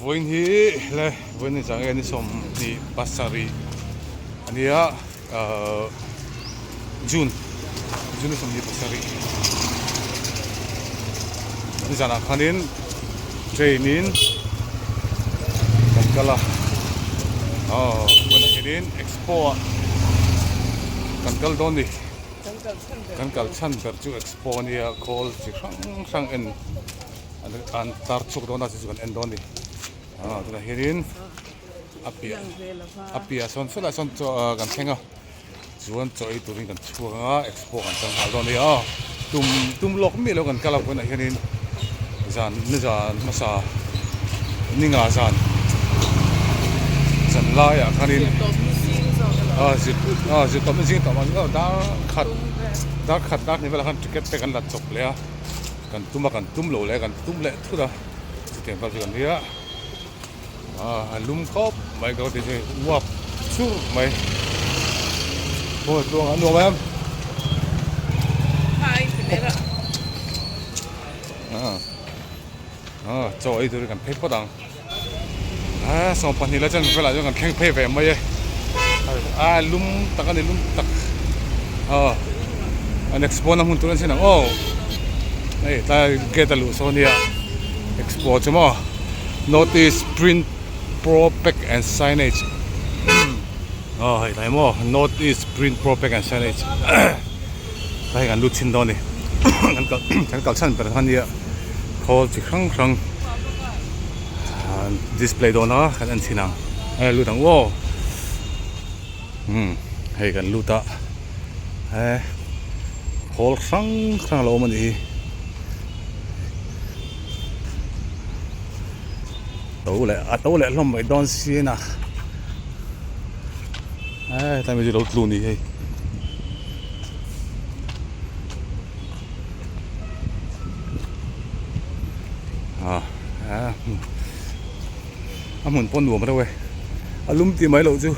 voin hi le voin ni jang ni som ni pasari ania June som ni pasari ni jana khanin trainin kala when hinin expo kan don ni kan kal chan per chu expo ni call chi sang en an tar chuk dona chi kan en don ni tuna hinin apia son fela son cho kan thenga chuan choi turin kan chuanga expo kan tang hal don ni tum lok mi lo kan kala when hinin zan ni zan masa ninga zan la ya khanin zit tom sing tom da khat ni vel khan ticket pe kan la chok le kan tum lo le kan tum le thu da ticket pa kan dia lum kop mai go ti wap chu mai ho lo mai hai kamera choi tu kan phek padang som pani la chan vela kan kheng phe ve mai lum tak ani lum tak an expo na mun turan sin ei ta get alu sonia expo chuma notice print pro pack and signage hei tai mo notice print pro pack and signage tai kan lu chin do ni kan kal chan per han dia Khawl chi khang display do na kan an chinang lu tang wo hei kan lu ta Khawl khang lo man hi to le hlom mai don si na ta mi lo tlu ni hei mun pon nuam đâu lum ti mai lo chu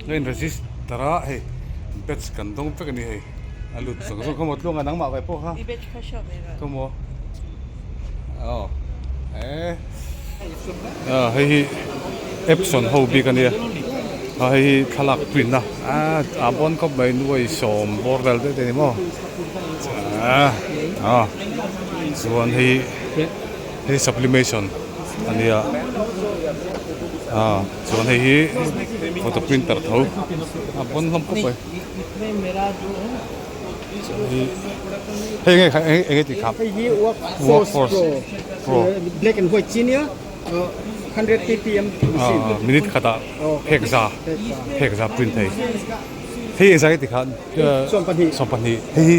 nên resist tara hey bets kan dong pe kan ni hey alut so so ko mot lo nga nang ma vai po ha ibet ka shop era to mo hey Epson ho bi kan ya hey thalak print na abon ko bai nuai som bordel te ni mo chuan hei sublimation ania chuan hei photo printer tho bon hlom ko pai hei nge ti khap workforce pro black and white senior 100 ppm minute khata hekza print hei sai ti khan som pan hi hei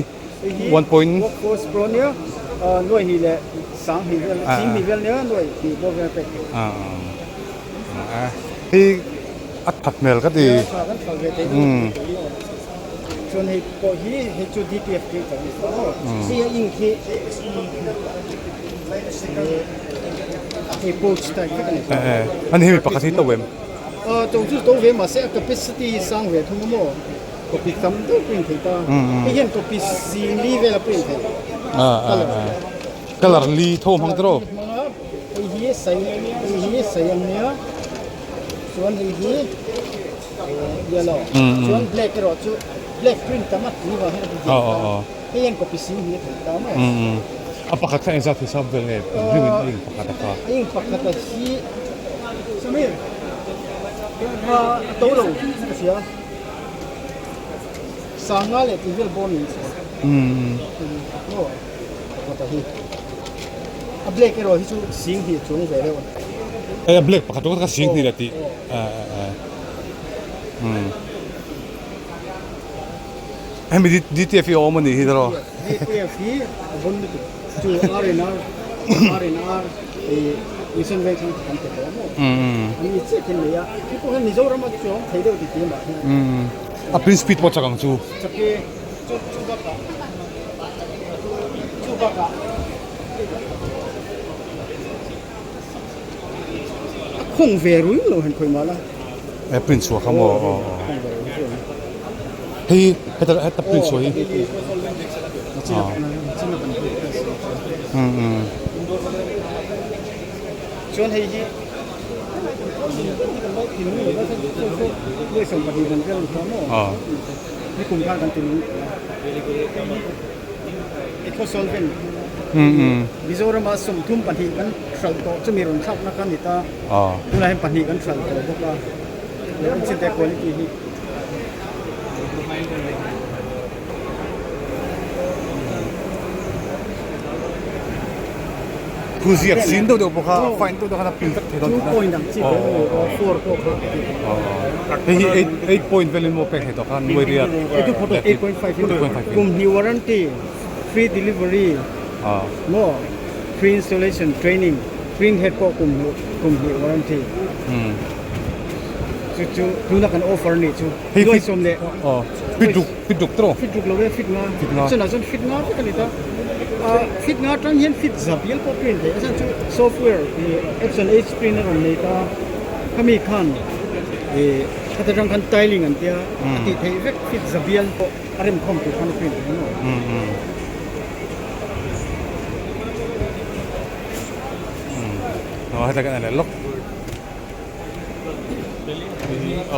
1 point workforce pro nia noi hi le sang hi vel sim hi vel nia noi hi bo ve pe hi at phat mel ka ti chon hi po hi chu dtf ke ka si ing ki poach ta ka ni an hi pakati to wem tong chu to ve ma se capacity sang ve thum mo copy tam to print theta hian copy si li ve la print color li thom hang tro hi sai ang nia chuan hi yellow chuan black ro chu black print tamat ni wa hian copy si ni theta mo apakat ka exact hisab vel nge ring pakata si samir to lo sia sanga le ti vel bon ni kota hi a black ro hi chu sing hi chung ve le black pakat ka sing ni lati mi DTF o mo ni hidro DTF hi bon ni chu RNR mission ve kan te ko mo ni che ken ya ki ko ni zo ram chu thai de ti ma a print speed po chakang chu chake chu ba ka khong ve ruin lo han khoi ma la print chu khamo hei heta print chu hi China ban chuan hei hiด้วยส่งปฏิบัติเรื่องของโม่นี่กลุ่มทางกันตินอีโคโซลเวนมิโซรามาส่งทุ่มปฏิกันทรัลโตจะมีรอนทับนักการนิตาดูแลปฏิกันทรัลโตพวกเราเรื่องสิ่งแต่คุณลิขิตผู้เสียบสินตัวเดียวพวกเขาไฟตัวเดียวเขาพิมพ์ตัดเทนต์นะ2 point ดังที่เป็น4ตัวครับเฮ้ย8 point เป็นโมเป็กเหตุการณ์ด้วยเรียก8.5กลุ่ม new warranty free delivery no free installation training free head กลุ่ม new warranty จูนักกัน offer นี่จูด้วยสมเด็จปิดดุกตรงเราเรียกฟิตงาฉะนั้นฟิตงาที่กันนี่ตาฟิตงาตรงนี้ฟิตจับยันพอปริ้นเลยฉะนั้นซอฟต์แวร์Epson H printer นี่ตาเขามีขั้นถ้าจะทำขั้น tiling อันเดียติดให้เวกฟิตจับยันพออะไรมันคอมพิวขั้นปริ้นเลยเนาะให้แต่กันอะไรล็อก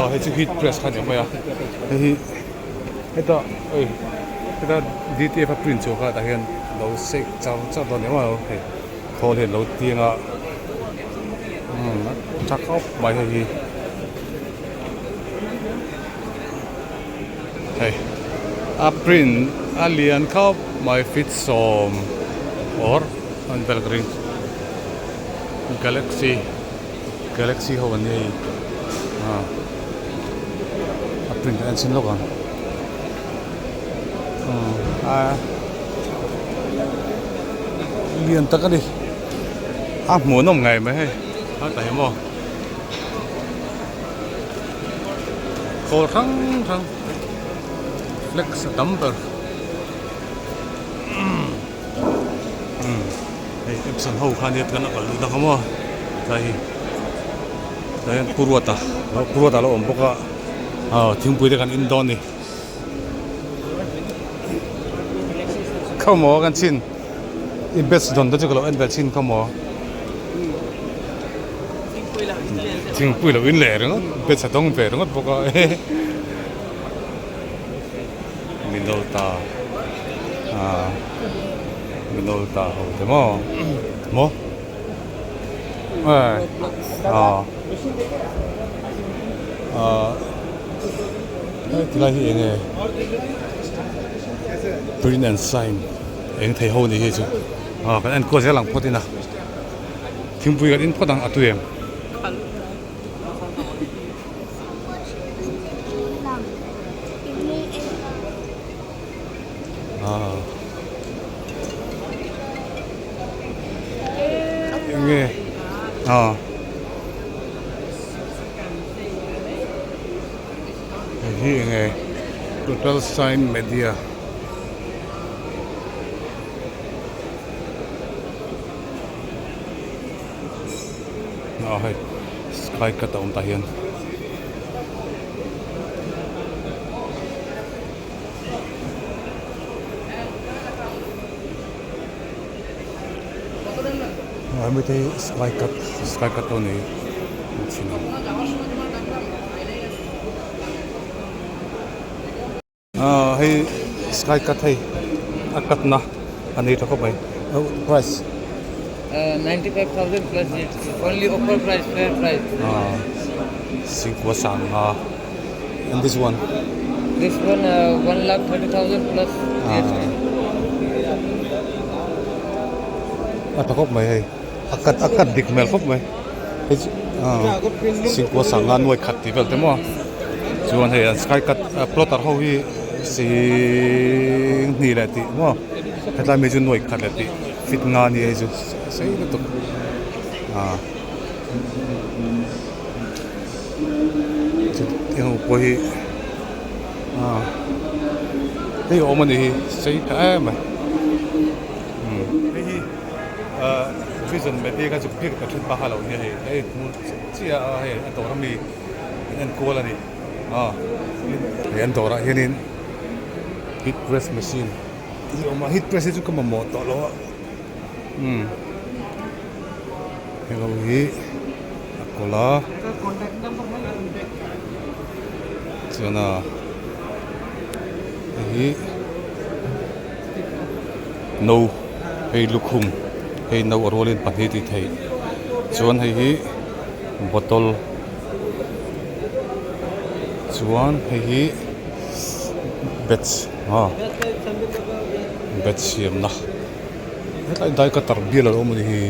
ให้จะฮิตเพรสขันยังไงอ่ะให้ต่อให้ต่อDTF ปริ้นโชว์ก็แต่เห็นเราเซ็กเจ้าตอนนี้ว่าเฮ้ยพอเห็นเราเตียงอ่ะชักเข้าไปให้เฮ้ยปริ้นเลียนเข้าไม่ฟิตสมorอันเดอร์กรีนGalaxy เขาวันนี้ปริ้นอันชิ้นละกันเรียนตะกันดิหมูนุ่มไงไหมให้แต่เห็นบ่โคทั้งเล็กสตัมเปอร์ไอ้Epson เขาคันนี้กันก็รู้ดังมั้งแต่ปูรัวตาเราอมพวกทิ้งปุ๋ยด้วยกันอินโดนีเข้าหมอกันชินอินเบสดอนตัวเจ้าก็เราอินเบสชินเข้าหมอทิ้งปุ๋ยเราอินเล่ร์เนาะเบสต้องเปร์เนาะพวกมินโดตาโอ้แต่หมอที่ไรที่เองprint and sign เองไทยโฮนี่เฮ้ยจูกันอันก็จะหลังพอดีนะทิ้งปุยกันอินพอดังอัตุเองยังไงนี่ยังไง total sign mediaให้สกายกัตอุ่นตาเฮียนไม่ได้สกายกัตตัวนี้ชิโน่ให้สกายกัตให้อากาศนะอันนี้เท่ากับไปprice 95,000 plus it. Only offer price, fair price. 5 and this one? This one 1,30,000 plus GST. เท่ากับไหมอากาศดิกเมลครบไหม5 งานหน่วยขัดที่เวลเต็มว่าส่วนให้สกายกัดโปรตัดเขาที่นี่แหละที่ว่าให้ได้ไม่จุนหน่วยขัดแหละที่ฟิตงานนี่จูใช่ไหมตุ๊กที่เขาไปที่ออกมานี่ใช่ไหมที่วิจัยเมดีก็จะพิจารณาชุดบ้าเราเนี่ยไอ้เจ้าไอ้ตัวมีอันกูละนี่อันตัวละเห็นฮิตเพรสแมชชีน mà hit press chứ có mà một tọt lo hello hi akola chana hi no hey lukhum hey no rolin pathi ti thei chuan hei hi bottle chuan hei hi bets bets siam na hetlai dai ka tar bial lo mu hi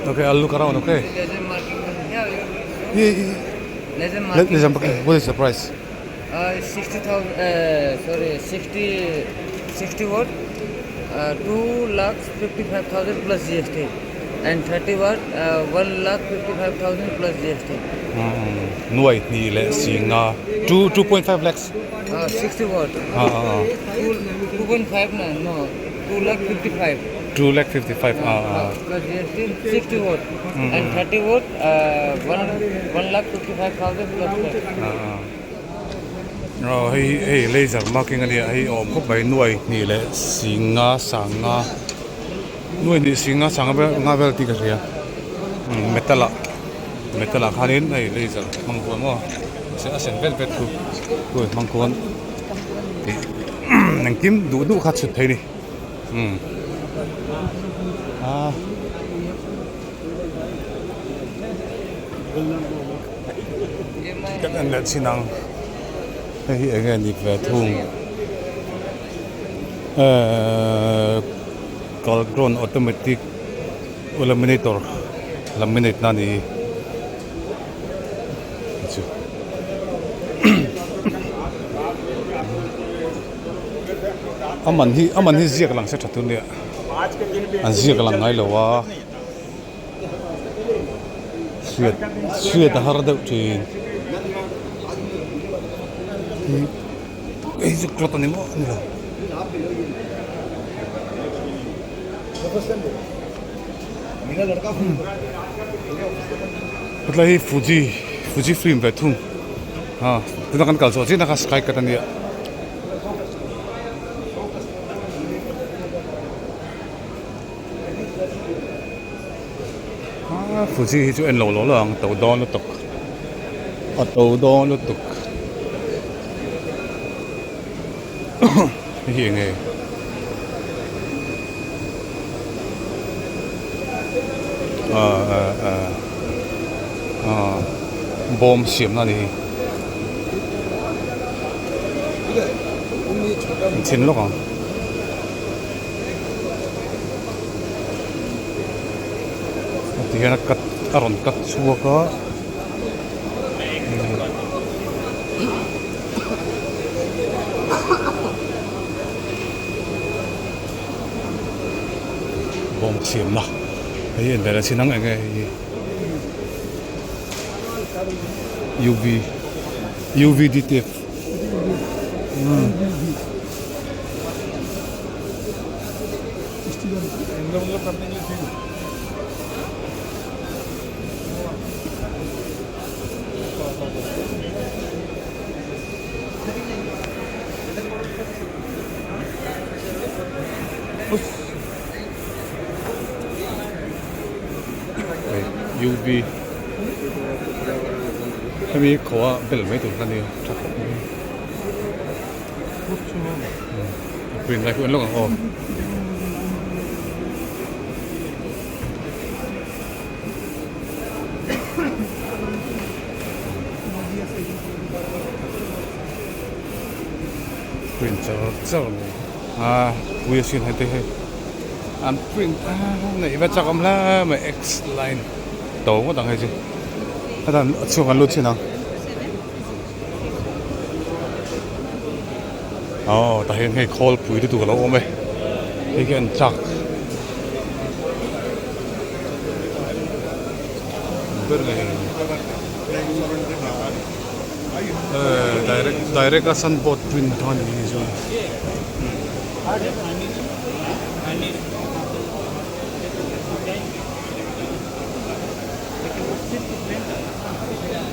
okay, I'll look around, okay? Legend marking. Yeah, Legend marking. what is the price? 60,000. Sorry, 60 watt. 2,55,000 plus GST. And 30 watt. 1,55,000 plus GST. Nuai ni le singa 2.5 lakhs. 60 watt. 2.5 no. 2,55,000. 2,55,000. Plus GST 60 watt. And 30 watt. 1,55,000 plus tax. Hey, laser marking ani hey om ko bai nuai ni le singa sanga nuai ni singa sanga ba nga vel ti ka ria metala khanin hey laser mangkon mo se asen vel vet ku koi mangkon nang kim du khat sut thei ni kan let sinang hey again ni ve thung Khawl automatic laminator laminate na ni chu aman hi ziak lang sa thatun le an ziak lang ngai lowa suet har da chin ei zuk klot ani mo ni la मतलब ही फुजी फिल्म बैठूं हाँ तो ना कल सोची ना खास काय करता नहीं हाँ फुजी ही जो इन लो लांग तो डॉन लो तक ये nghe bom xiêm na đi chín lúc à thì nó cắt aron cắt chua có bom xiêm na cái hiện tại là xin nắng cái UV DTF UVมีขวาเบลไม่ถูกกันเนี่ยเปลี่ยนอะไรคุณลูกอ๋อเปลี่ยนเจ้ากูจะชินให้ได้อันเปลี่ยนไหนว่าจะกำลังมา X line โตก็ต่างให้สิถ้าท่านช่วงกันรุ่นที่นั่งอ๋อแต่เห็นให้ call ปุ๋ยที่ถูกแล้วไหมให้กันจักเบอร์เลยdirect asan bot printท่านนี้ใช่ไหม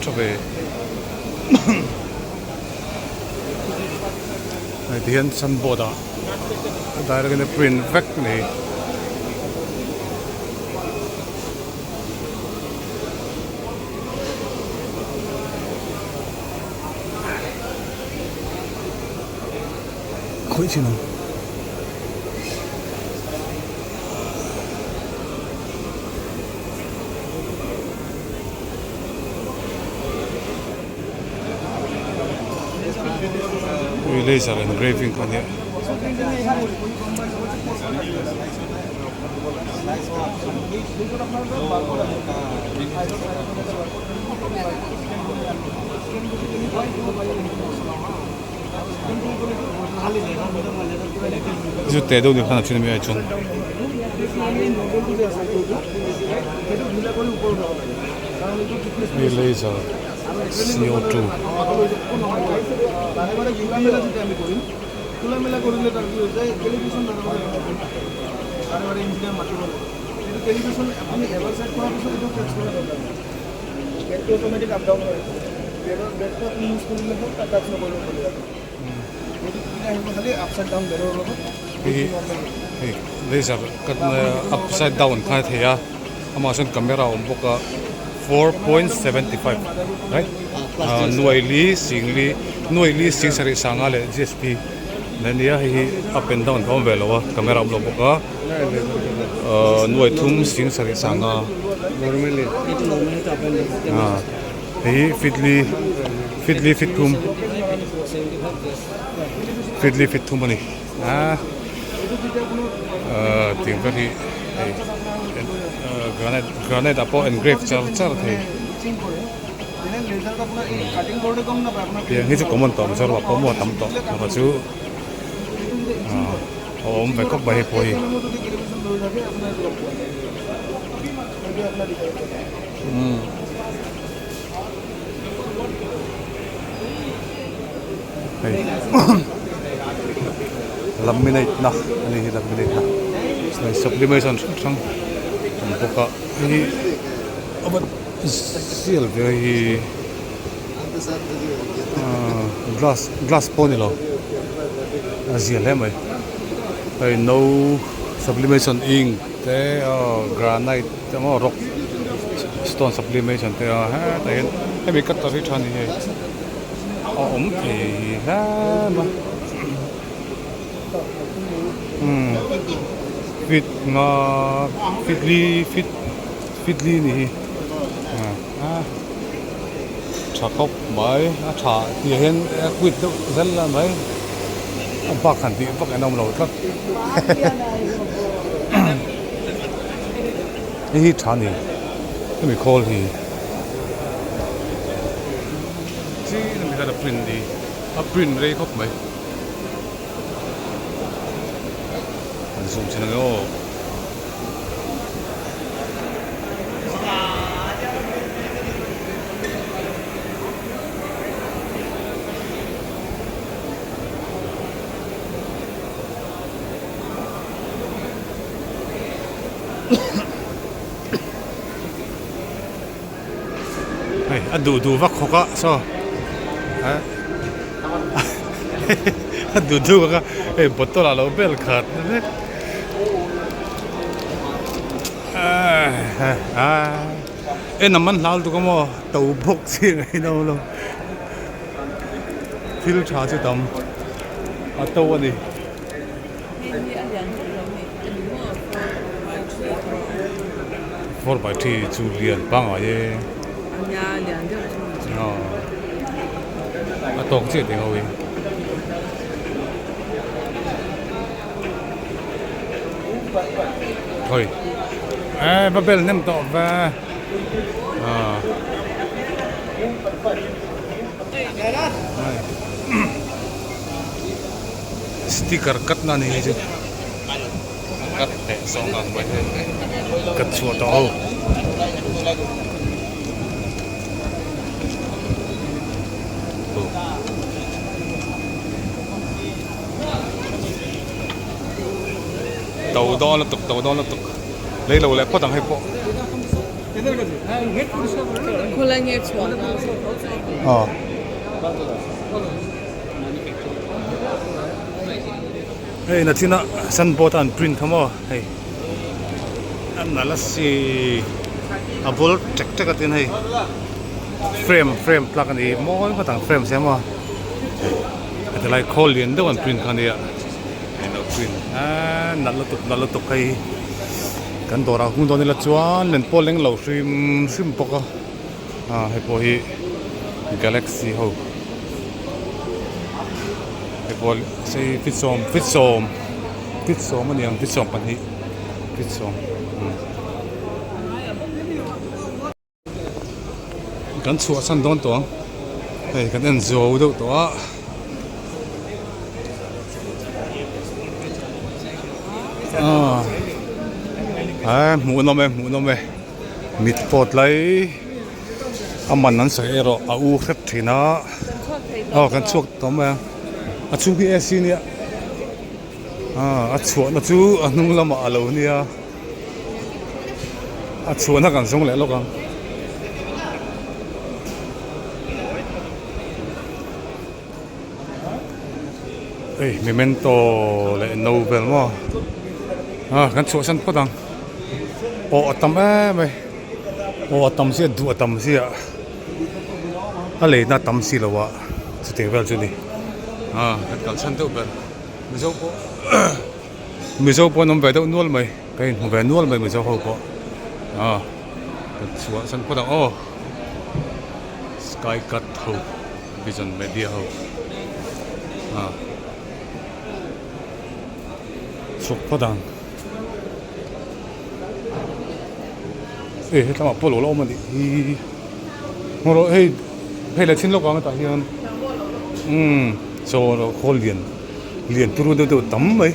cho về này thì hiện sân bộ đó đây là cái print vec này khối chứ nào laser engraving kan ya. Itu tedo ni kan cuma macam. Ini laser CO2. খোলামেলা কৰিলে তাৰ কি হৈ যায় television engineer মাতিব লাগে কিন্তু টেলিভিশ্যন আপুনি এবাৰ চেট কৰাৰ পিছত এইটো টেক্স কৰা দৰকাৰ বেটটো অট'মেটিক আপ ডাউন কৰে বেটটো আপুনি ইউজ কৰিলে হ'ল তাত টাচ নকৰিব পাৰি সেইটো আহিব খালি আপচাইড ডাউন বেৰৰ লগত laser kan upside down kan thea amason camera boka 4.75 right nuai li sing sari sanga le GSP nên hi up and down không về lo camera lo boka nuai thum sing sari sanga normally up and down hi fit thum ani tiếng cái thì granite apo engrave char thì cái common to cho là có một tấm to mà chú ông phải có bài bồi laminate na ani hi laminate na này sublimation sang boka hi abat seal very glass ponilo azia lemai ai no sublimation ink te granite te mo rock stone sublimation te ha te mi kat ta ri thani he thì ha mà fit nga fitly ni cha khóc mai cha thì hiện quýt đâu rất là mấy bác hẳn thì bác anh ông lâu lắm cái cha này cái mình call thì chứ mình ra print đi print đây khóc mấy zoom trên nó hey du vắt khoka so du ka hey botol la lo bel khat em nằm ăn lao tụi có tàu bốc gì này đâu luôn thiếu trà chứ tầm tàu anh đi four by three chú liền băng ở đây tàu cái gì để ngồi thôi bà bèl nem tọ và sticker cắt na này chứ cắt để xong rồi vậy cắt chua to đó là tục tàu đó là tục lấy lâu lại có thằng hay bộ 콜라니에 좋아. hey na china san botan print thamo hey an nala si abol check check atin hey frame plug ani mo ko tang frame se mo ate lai Khawl lien do an print kan ya no print nala tuk kai kan dora hung don la chuan len poleng lo sim poka he po hi galaxy ho he po sei fitsom ani ang fitsom pan hi fitsom kan chua san don to hey kan en zo do to mu no me mit pot lai aman nan sai ero a u khet thina kan chuak to me a chu hi asi ni a chu na chu anung lama alo ni a chu na kan song le lo kan memento le novel mo kan chu san podang o atam me o atam si du atam si ale na tam si lo wa chu te vel chu ni kan kal san to ber mi zo po nom ve do nual mai kai no ve nual mai mi zo ho po kan chu san podang sky cut ho vision media ho chuk podang tama polo lo mani ngoro hey la chin lo ka ta hian so ro Khawl lien turu do tam mai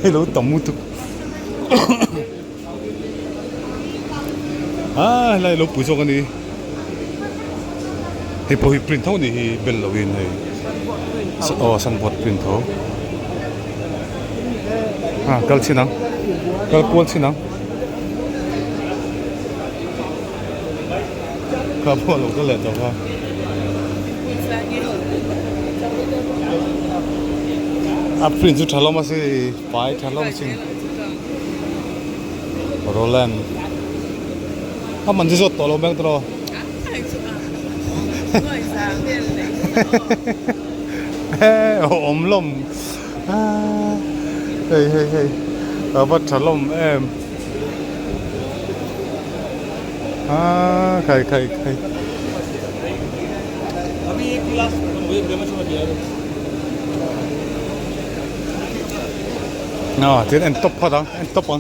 hello tam mu tu lai lo pu so kan ni he po hi print ho ni hi bel lo in hey san bot print ho kal chinang kal pol chinang ka pol lo ka le to ha print ju thalom ase pai thalom sin Roland man ju to lo bang tro lom hey bắt thalom em khai अभी एक गिलास मुझे देना चाहिए thế em top phát đó em top on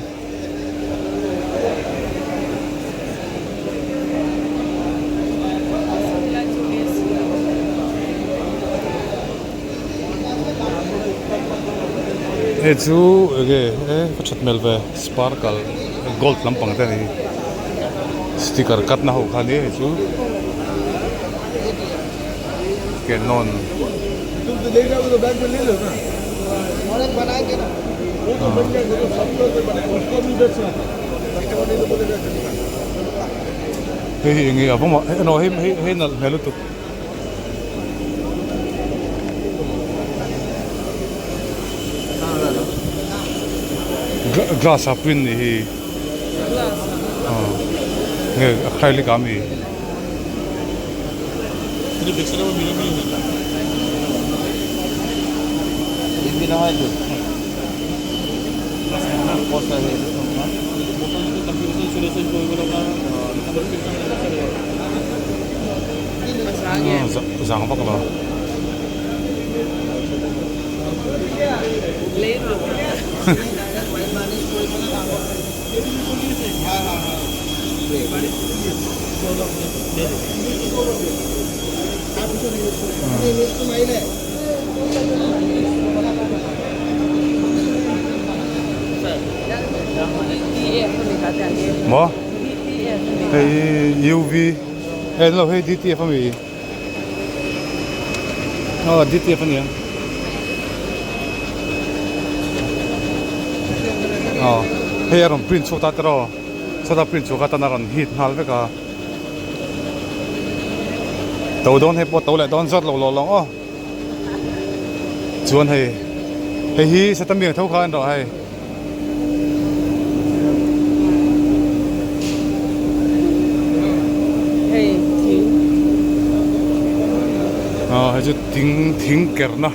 chú cái phát xuất mail về sparkle gold lampang thế này sticker cắt na ho khani chú cái non तुम तो ले जाओ तो बैंक में ले लो ना और एक बनाएंगे ना वो तो बन जाएगा तो सब लोग बना उसको भी बेचना कस्टमर नहीं तो बोलेगा nghe ở phong nó hay là lúc tục glass apin thì nghe khai lý cảm gì ini biasanya minum ini ना है जो पोस्टर है बोतल जो कंप्यूटर से से जो वाला नंबर पे giang bắc là Mo? Hey UV, hey no hey DTF kami. Oh DTF niya. Hey, I don't print so that raw. So that print so that I run heat halveka. Don't have what don't shot low long. Oh, chuan hey he set a meal thâu khan rồi hay. Hey, you. Hay chứ tiếng kẹt nó.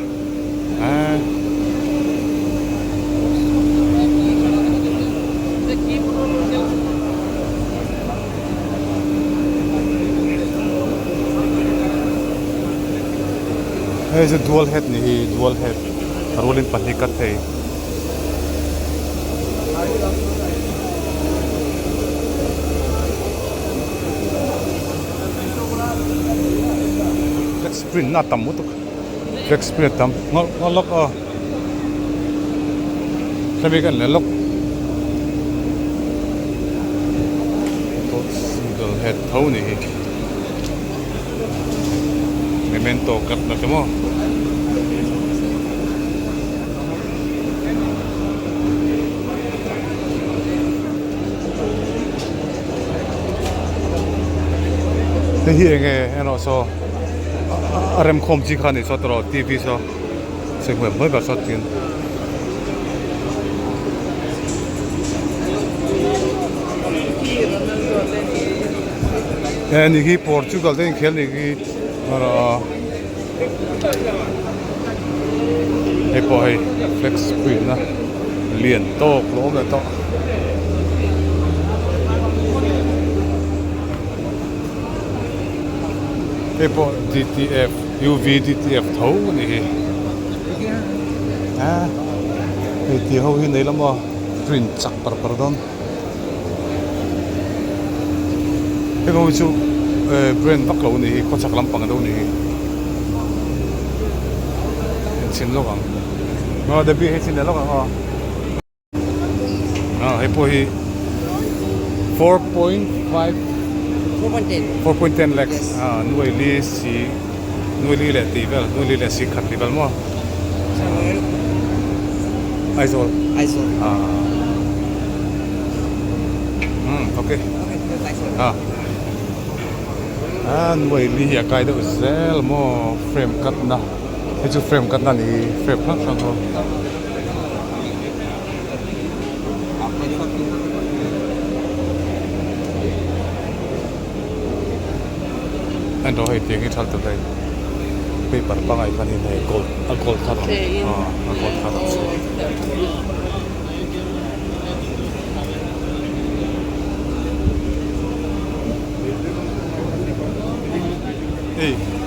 Hey, chứ dual head này, dual head. Rolling panikat hey. Flex print na tam mutuk. Flex print tam. Ngalok Sabi kan lelok. Single head thau ni. Memento kat na mo. Here and also RM com chỉ khăn so tro TV so sẽ mới vào sót tiền and he Portugal then khel ni ki hey boy flex screen na liền to lỗ là to Epo DTF UV DTF thấu này thì hầu như này là mà print chắc pardon cái câu chú brand bắt đầu này có chắc lắm bằng đâu này xin lỗi anh nó đặc biệt xin lỗi anh Epo hi 4.5 4.10 lakhs. Nuôi li là tỷ vel, nuôi li là xí khát tỷ vel mo. Isol. Okay. Nuôi li ya kai đó zel mo frame cut na. Cái chú frame cut na ni frame khác sang không. Anh rồi tiếng cái thằng đây paper bằng ai cái này gold thằng gold thằng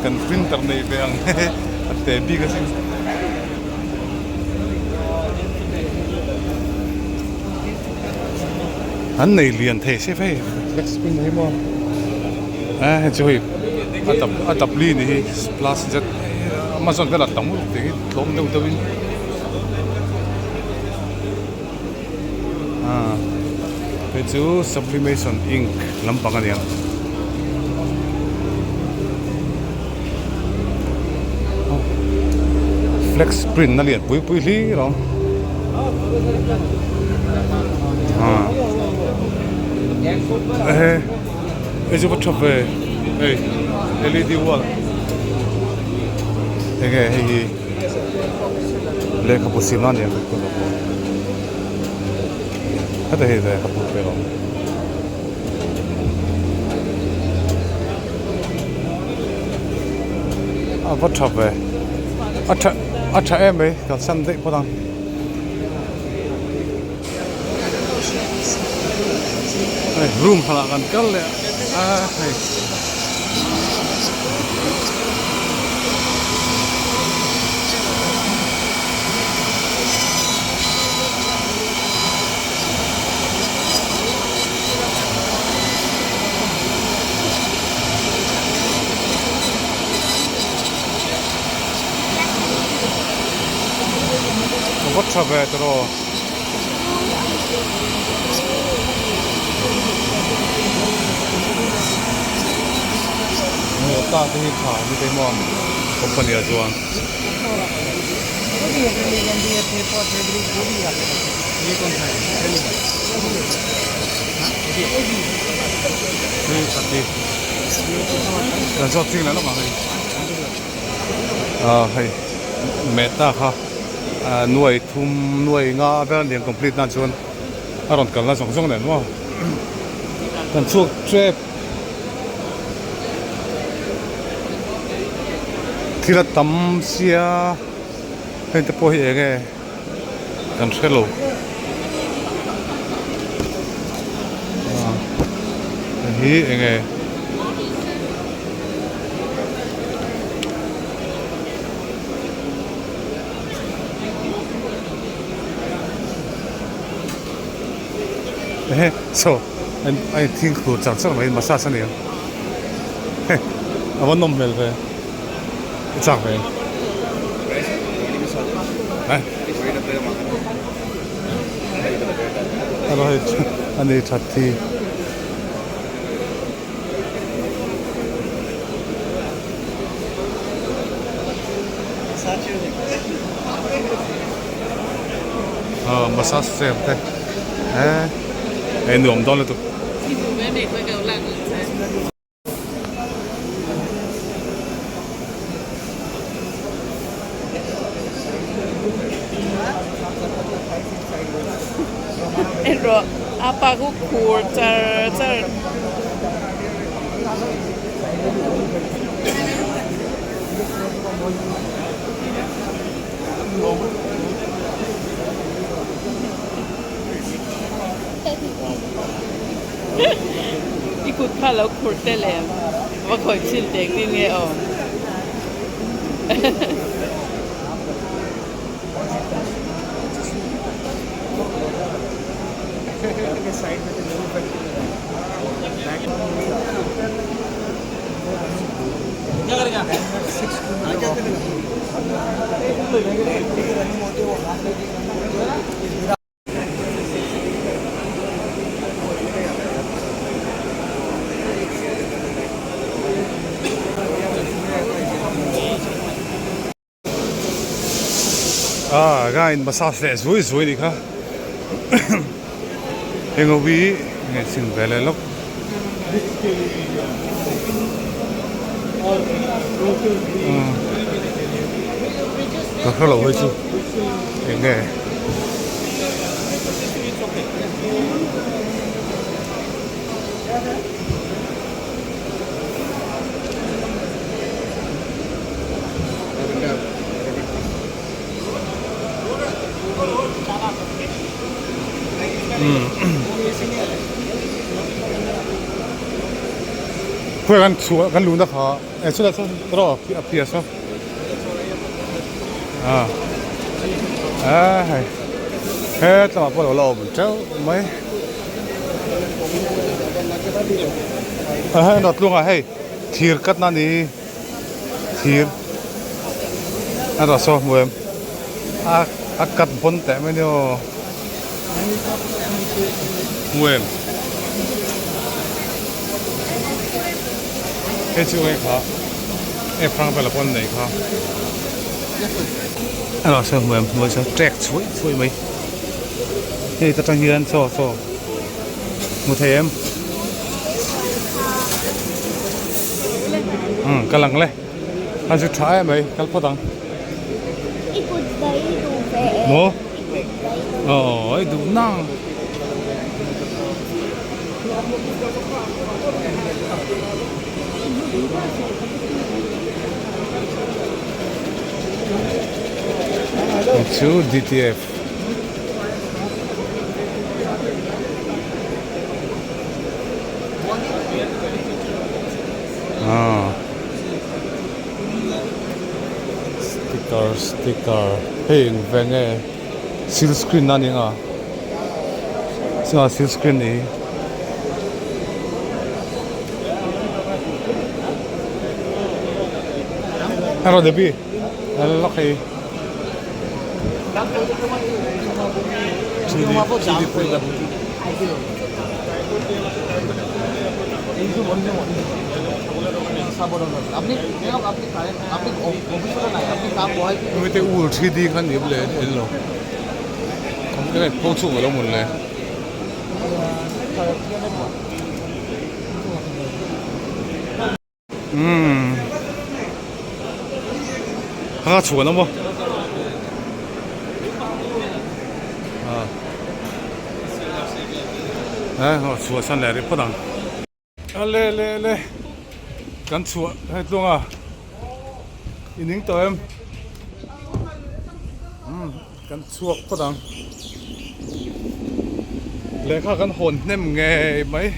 kan printer này về ang at bi kasi anh này liền thế sẽ phải flex print hay mo chơi atap li ni plus jet Amazon vela tamu te hlawm deuh deuhin pe chu sublimation ink lampang ania flex print na lian pui li ro Is it what chop hey LED wall hey le kapu siman ya ko hada he da kapu pero what chop acha em ka san de podang room hala kan kal le hey what chove tro ta thì thả như thế mòn company ajuan ये कौन सा है? Hey, sati. Rồi chính là nó mà hay. Hay. Meta ha. Nuôi thum nuôi ngã về liền complete nan chuan. Aron cần là song song này đúng không? Cần chuộc trip. Thì là tắm xia. Hiện tại bôi cái cần hello. Hi enge so I think to chak chak mai massage ani awan nom mel ve chak ve alo he ani thati massage xem thế em nuông đó là tụi Rồi, apa aku quarter ikut kalau kurtelem, waktu kecil dek ni om. Gain massage le zui đi kha hengobi nge sin vele lok có khá là hơi chứ nghe Kue kan chua kan lu na kha chula chu ro pia so hay hết là bao lâu mình treo mấy nốt luôn à hay thiệt cắt na đi thiệt đó so mua em cắt bốn tệ mấy nhiêu mua em cái chú ấy khó em phăng về là con này khó đó so mua so trek chuối mấy thì ta trong hiền so một thầy em cái lăng lên anh sẽ try mấy cái phô đăng ikut bayi tu pe. Mo? Ikut bayi. Itu nang. Itu DTF. Sticker. Hey, venge seal screen na ninga. So seal screen ni. Hello Debbie. Hello Khay. Chili pula. আপনি অফিসে নাই আপনি কাম বয় Kami te ul 3D kan ni ble ello. cái này không chụp ở đâu một này ha chụp nó không họ chụp sang lại đi bắt đằng lê cắn chụp hay luôn à in những tụi em cắn chụp bắt đằng lê khá cắn hồn nem nghe mấy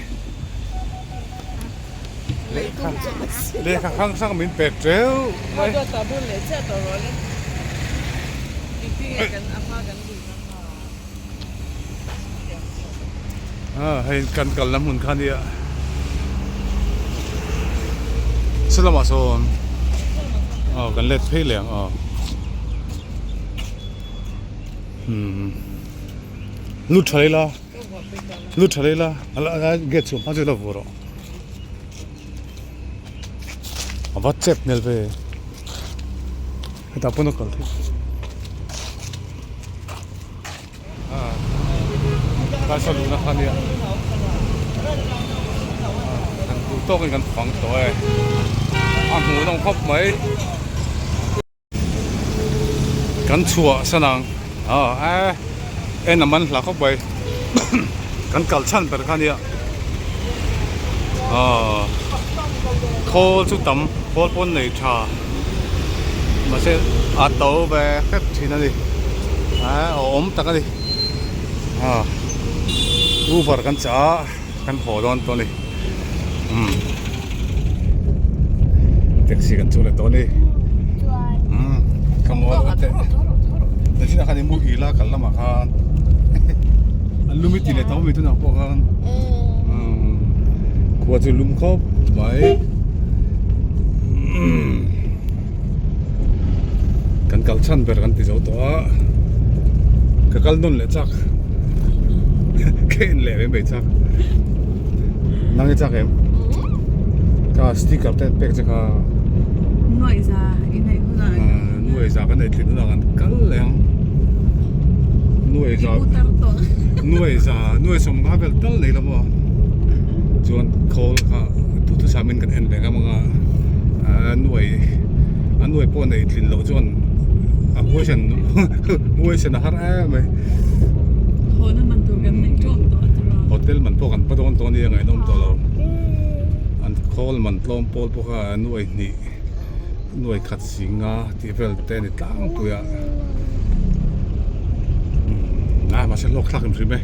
lê khá khăng sang mình bẹt treo mấyตัวตาบุญเลยเจ้าตัวร้อยเลยอีกที่กันอาม่ากันดีมาก hay cần lắm muốn khăn đi ạ sao mà sao cần lết phê liền lút chơi la là get xuống bao giờ là vừa rồi bắt chép nè về cái tập nó còn thích cái sao lút nó khăn đi ạ thằng cụ tốt cái phẳng tối ăn hủ đông khóc mấy cắn chua sao nàng em nằm ăn là khóc vậy cắn cào chăn phải khăn đi ạ khô chút tắm khô pôn này trà mà sẽ tàu về phép thì nó đi ốm tắc đi Uber kan cha kan hodon to ni taxi kan chule to ni kamol ate tasina kan mu ila kallama khan alumi tile to mi tu na po khan kwa chu lum khop mai kan kal chan ber kan ti zo to ka kal non le chak cái lẻ bên bể chắc năng cái chắc em cả sticker tết bẹt chắc cả nuôi già cái này cũng là nuôi già cái này thì nó là cắn lẹng nuôi xong cái về tết này là bao chuan Khawl cả tụi sao mình cần ăn về cái mà nuôi po này thì lâu chuan nuôi sen har em mày hotel man po kan padon to ni ngai nom to lo an Khawl man tlom pol po ka nuôi khat singa ti vel te ni tlang puya mà sẽ lok thak em ri me